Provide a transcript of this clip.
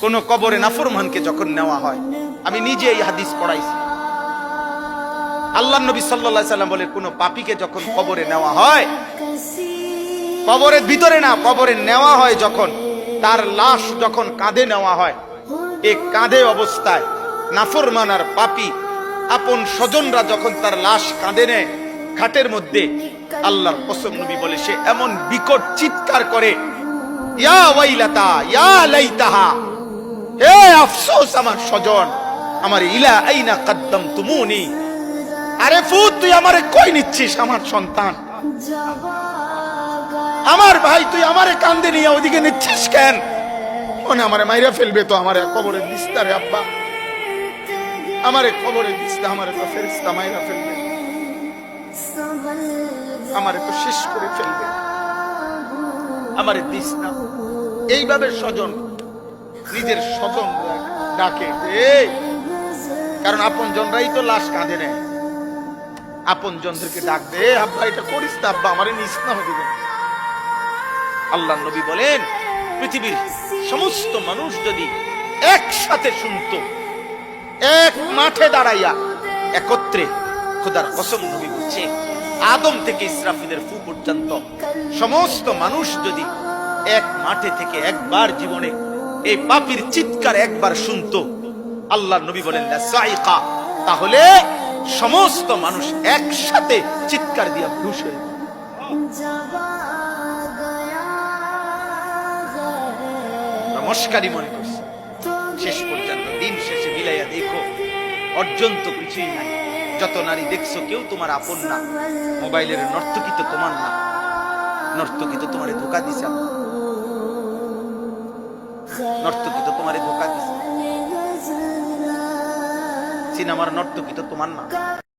কোন কবরে নাফরমানকে যখন নেওয়া হয়, আমি নিজে এই হাদিস পড়াইছি, আল্লাহর নবী সাল্লাল্লাহু আলাইহি সাল্লাম বলে কোন পাপীকে যখন কবরে নেওয়া হয়, কবরের ভিতরে না, কবরে নেওয়া হয় যখন, তার লাশ যখন কাঁধে নেওয়া হয়, এই কাঁধে অবস্থায় নাফরমান আর পাপী আপন স্বজনরা যখন তার লাশ কাঁধে নেয় ঘাটের মধ্যে, আল্লাহর কসম নবী বলে সে এমন বিকট চিৎকার করে, ইয়া ওয়াইলাতা ইয়া লাইতাহা, হে আফসোস আমার স্বজন, আমার ইলা আইনা কদ্দামতুমুনি, আরে ফুত তুই আমারে কই নিচ্ছিস, আমার সন্তান, আমার ভাই তুই আমারে কান্দে নিয়ে ওদিকে নিচ্ছিস কেন, মনে আমারে মাইরা ফেলবে তো, আমারে কবরে দিস্তা রে আব্বা, আমারে কবরে দিস্তা, আমারে তো ফেরেশতা মাইরা ফেলবে, আমারে তো শেষ করে ফেলবে, আমারে দিস না। এইভাবে স্বজন নিজের স্বজন ডাকে, কারণ আপন জনরাই তো লাশ কাঁধে নেয়, আপন জনদেরকে ডাকবে, আব্বা এটা করিস না, আব্বা আমারে নিস না দিবেন। আল্লাহ নবী বলেন পৃথিবীর সমস্ত মানুষ যদি একসাথে শুনতো, এক মাঠে দাঁড়াইয়া একত্রে, খোদার কসম নবী বলছে আদম থেকে ইসরাফিলের ফু পর্যন্ত সমস্ত মানুষ যদি এক মাঠে থেকে একবার জীবনে এই পাপীর চিৎকার একবার শুনতো, আল্লাহ নবী বলেন সাইকা, তাহলে সমস্ত মানুষ একসাথে চিৎকার দিয়া বেহুশ হয়ে যাবে। নমস্কারই মনে করছে, শেষ পর্যন্ত দিন শেষে মিলাইয়া দেখো অর্জন তো কিছুই নাই। যত নারী দেখছো কেউ তোমার আপন না, মোবাইলের নর্তকী তো তোমার না, নর্তকী তো তোমারে ধোকা দিছে, নর্তকী তো তোমারে ধোকা দিছে, সিনেমার নর্তকী তো তোমার না।